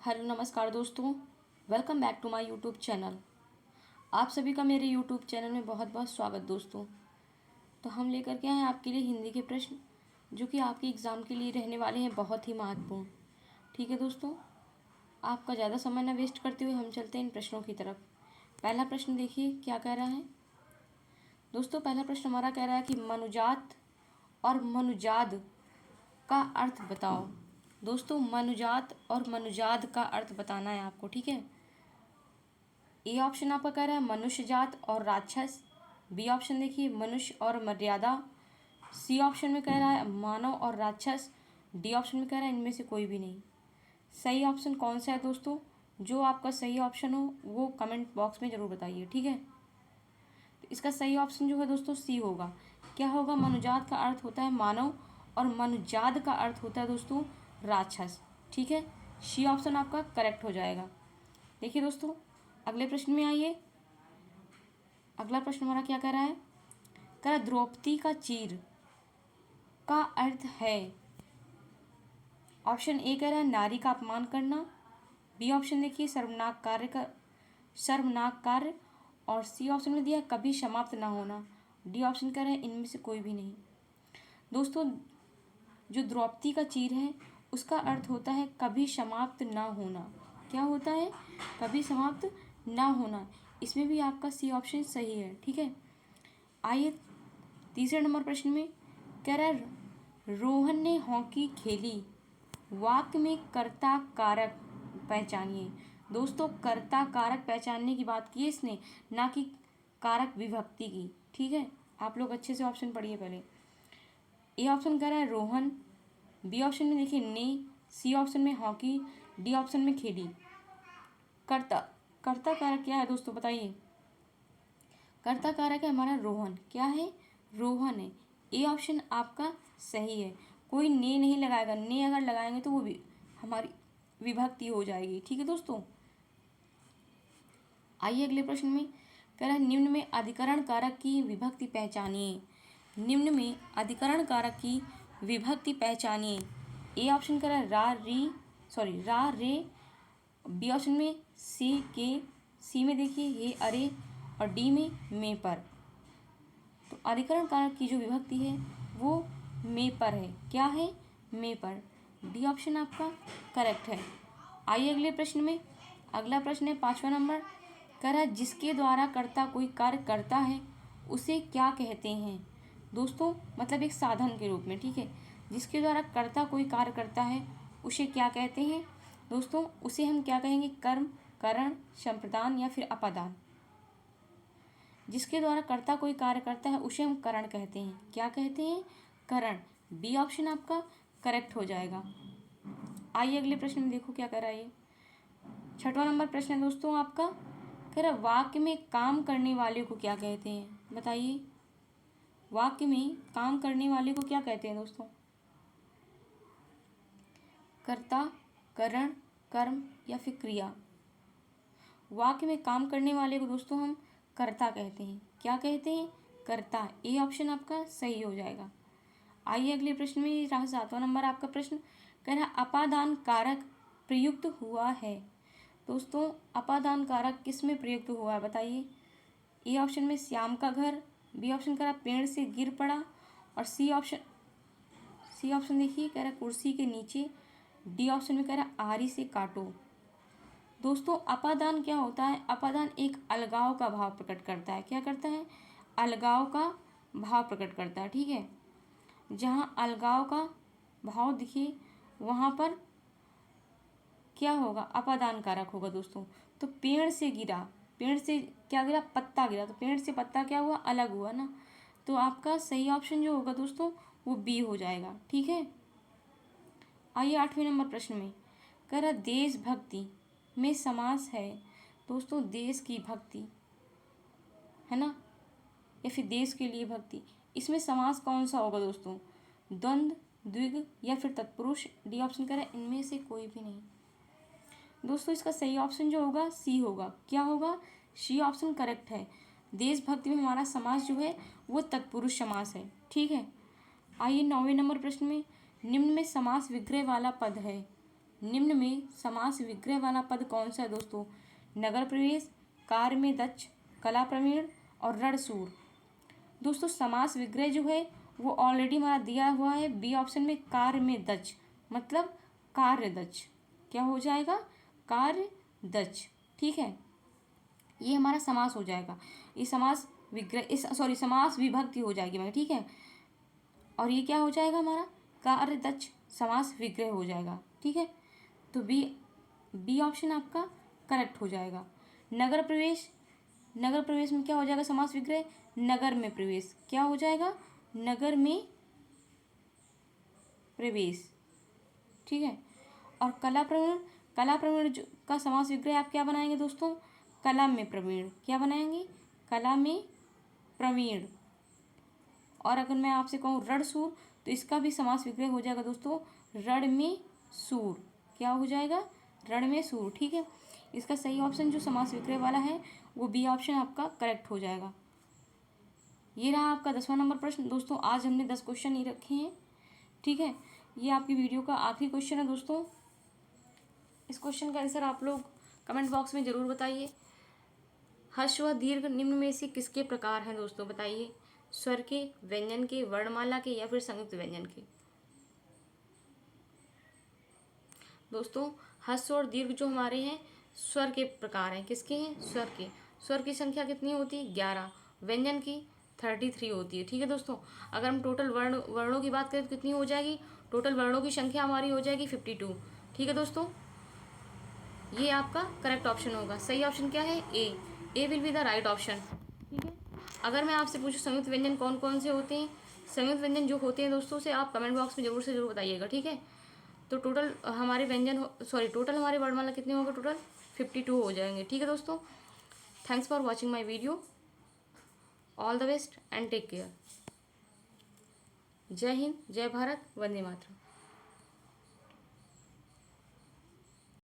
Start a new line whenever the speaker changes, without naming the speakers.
Hello नमस्कार दोस्तों, welcome back to my YouTube channel. आप सभी का मेरे यूट्यूब चैनल में बहुत बहुत स्वागत दोस्तों। तो हम लेकर के आए हैं आपके लिए हिंदी के प्रश्न जो कि आपके एग्ज़ाम के लिए रहने वाले हैं बहुत ही महत्वपूर्ण। ठीक है दोस्तों, आपका ज़्यादा समय न वेस्ट करते हुए हम चलते हैं इन प्रश्नों की तरफ। पहला प्रश्न देखिए क्या कह रहा है दोस्तों। पहला प्रश्न हमारा कह रहा है कि मनुजात और मनुजाद का अर्थ बताओ। दोस्तों मनुजात और मनुजाद का अर्थ बताना है आपको, ठीक है। ए ऑप्शन आपका कह रहा है मनुष्य जात और राक्षस। बी ऑप्शन देखिए मनुष्य और मर्यादा। सी ऑप्शन में कह रहा है मानव और राक्षस। डी ऑप्शन में कह रहा है इनमें से कोई भी नहीं। सही ऑप्शन कौन सा है दोस्तों? जो आपका सही ऑप्शन हो वो कमेंट बॉक्स में ज़रूर बताइए, ठीक है। तो इसका सही ऑप्शन जो है दोस्तों सी होगा। क्या होगा? मनुजात का अर्थ होता है मानव और मनुजाद का अर्थ होता है दोस्तों राक्षस, ठीक है। सी ऑप्शन आपका करेक्ट हो जाएगा। देखिए दोस्तों अगले प्रश्न में आइए। अगला प्रश्न हमारा क्या कह रहा है? कह रहा द्रौपदी का चीर का अर्थ है। ऑप्शन ए कह रहा है नारी का अपमान करना। बी ऑप्शन देखिए शर्मनाक कार्य। और सी ऑप्शन में दिया कभी समाप्त ना होना। डी ऑप्शन कह रहे हैं इनमें से कोई भी नहीं। दोस्तों जो द्रौपदी का चीर है उसका अर्थ होता है कभी समाप्त ना होना। क्या होता है? कभी समाप्त ना होना। इसमें भी आपका सी ऑप्शन सही है, ठीक है। आइए तीसरे नंबर प्रश्न में कह रहा है रोहन ने हॉकी खेली, वाक्य में कर्ता कारक पहचानिए। दोस्तों कर्ता कारक पहचानने की बात की है इसने, ना कि कारक विभक्ति की, ठीक है। आप लोग अच्छे से ऑप्शन पढ़िए पहले। ए ऑप्शन कह रहा है रोहन। बी ऑप्शन में देखिए ने। सी ऑप्शन में हॉकी। डी ऑप्शन में खेली। कर्ता कर्ता कारक क्या है दोस्तों बताइए? कर्ता कारक है हमारा रोहन। क्या है? रोहन है। ए ऑप्शन आपका सही है। कोई ने नहीं लगाएगा, ने अगर लगाएंगे तो वो भी हमारी विभक्ति हो जाएगी, ठीक है दोस्तों। आइए अगले प्रश्न में कह रहा है निम्न में अधिकरण कारक की विभक्ति पहचानिए। निम्न में अधिकरण कारक की विभक्ति पहचानिए। ए ऑप्शन कह रहा है रा रे। बी ऑप्शन में से के। सी में देखिए ये अरे। और डी में पर। तो अधिकरण कारक की जो विभक्ति है वो में पर है। क्या है? में पर। डी ऑप्शन आपका करेक्ट है। आइए अगले प्रश्न में। अगला प्रश्न है 5वां नंबर। कह रहा है जिसके द्वारा कर्ता कोई कार्य करता है उसे क्या कहते हैं। दोस्तों मतलब एक साधन के रूप में, ठीक है। जिसके द्वारा कर्ता कोई कार्य करता है उसे क्या कहते हैं दोस्तों? उसे हम क्या कहेंगे? कर्म, करण, संप्रदान या फिर अपादान। जिसके द्वारा कर्ता कोई कार्य करता है उसे हम करण कहते हैं। क्या कहते हैं? करण। बी ऑप्शन आपका करेक्ट हो जाएगा। आइए अगले प्रश्न में देखो क्या कर रहा है ये। 6वां नंबर प्रश्न है दोस्तों आपका। कह रहा वाक्य में काम करने वाले को क्या कहते हैं? बताइए वाक्य में काम करने वाले को क्या कहते हैं दोस्तों? कर्ता, करण, कर्म या फिर क्रिया। वाक्य में काम करने वाले को दोस्तों हम कर्ता कहते हैं। क्या कहते हैं? कर्ता। ए ऑप्शन आपका सही हो जाएगा। आइए अगले प्रश्न में रहा 7वां नंबर आपका प्रश्न। कह रहा अपादान कारक प्रयुक्त हुआ है। दोस्तों अपादान कारक किस में प्रयुक्त हुआ है बताइए? ए ऑप्शन में श्याम का घर। बी ऑप्शन कह रहा पेड़ से गिर पड़ा। और सी ऑप्शन देखिए कह रहा कुर्सी के नीचे। डी ऑप्शन में कह रहा आरी से काटो। दोस्तों अपादान क्या होता है? अपादान एक अलगाव का भाव प्रकट करता है। क्या करता है? अलगाव का भाव प्रकट करता है, ठीक है। जहाँ अलगाव का भाव दिखे वहाँ पर क्या होगा? अपादान कारक होगा दोस्तों। तो पेड़ से गिरा, पेड़ से क्या गिरा? पत्ता गिरा। तो पेड़ से पत्ता क्या हुआ? अलग हुआ ना। तो आपका सही ऑप्शन जो होगा दोस्तों वो बी हो जाएगा, ठीक है। आइए 8वें नंबर प्रश्न में। कह रहा देशभक्ति में समास है। दोस्तों देश की भक्ति है ना, या फिर देश के लिए भक्ति, इसमें समास कौन सा होगा दोस्तों? द्वंद्व, द्विग या फिर तत्पुरुष। डी ऑप्शन कह रहा है इनमें से कोई भी नहीं। दोस्तों इसका सही ऑप्शन जो होगा सी होगा। क्या होगा? सी ऑप्शन करेक्ट है। देशभक्ति में हमारा समास जो है वो तत्पुरुष समास है, ठीक है। आइए 9वें नंबर प्रश्न में। निम्न में समास विग्रह वाला पद है। निम्न में समास विग्रह वाला पद कौन सा है दोस्तों? नगर प्रवेश, कार्य में दक्ष, कला प्रवीण और रणशूर। दोस्तों समास विग्रह जो है वो ऑलरेडी हमारा दिया हुआ है बी ऑप्शन में, कार्य में दक्ष, मतलब कार्य दक्ष। क्या हो जाएगा? कार्य दक्ष। ठीक है, ये हमारा समास हो जाएगा। ये समास विग्रह, इस सॉरी समास विभक्ति हो जाएगी भाई। ठीक है, और ये क्या हो जाएगा हमारा? कार्य दक्ष समास विग्रह हो जाएगा। ठीक है, तो बी ऑप्शन आपका करेक्ट हो जाएगा। नगर प्रवेश, नगर प्रवेश में क्या हो जाएगा समास विग्रह? नगर में प्रवेश। क्या हो जाएगा? नगर में प्रवेश। ठीक है, और कला प्रवीण, कला प्रवीण का समास विग्रह आप क्या बनाएंगे दोस्तों? कला में प्रवीण। क्या बनाएंगे? कला में प्रवीण। और अगर मैं आपसे कहूँ रणशूर, तो इसका भी समास विग्रह हो जाएगा दोस्तों रण में सूर। क्या हो जाएगा? रण में सूर। ठीक है, इसका सही ऑप्शन जो समास विग्रह वाला है वो बी ऑप्शन आपका करेक्ट हो जाएगा। ये रहा आपका 10वां नंबर प्रश्न। दोस्तों आज हमने 10 क्वेश्चन ही रखे हैं। ठीक है, ये आपकी वीडियो का आखिरी क्वेश्चन है दोस्तों। इस क्वेश्चन का आंसर आप लोग कमेंट बॉक्स में ज़रूर बताइए। हर्ष व दीर्घ निम्न में से किसके प्रकार हैं दोस्तों? बताइए। स्वर के, व्यंजन के, वर्णमाला के या फिर संयुक्त व्यंजन के? दोस्तों हर्ष और दीर्घ जो हमारे हैं स्वर के प्रकार हैं। किसके हैं? स्वर के। स्वर की संख्या कितनी होती है? 11। व्यंजन की 33 होती है। ठीक है दोस्तों, अगर हम टोटल वर्णों की बात करें तो कितनी हो जाएगी? टोटल वर्णों की संख्या हमारी हो जाएगी 52। ठीक है दोस्तों, ये आपका करेक्ट ऑप्शन होगा। सही ऑप्शन क्या है? A will be the right option. ठीक है, अगर मैं आपसे पूछूं संयुक्त व्यंजन कौन कौन से होते हैं, संयुक्त व्यंजन जो होते हैं दोस्तों से आप कमेंट बॉक्स में जरूर से जरूर बताइएगा। ठीक है, तो टोटल हमारे व्यंजन टोटल हमारे वर्णमाला कितने होंगे? टोटल 52 हो जाएंगे। ठीक है दोस्तों, thanks for watching my video. All the best and take care. जय हिंद, जय भारत, वंदे मातरम।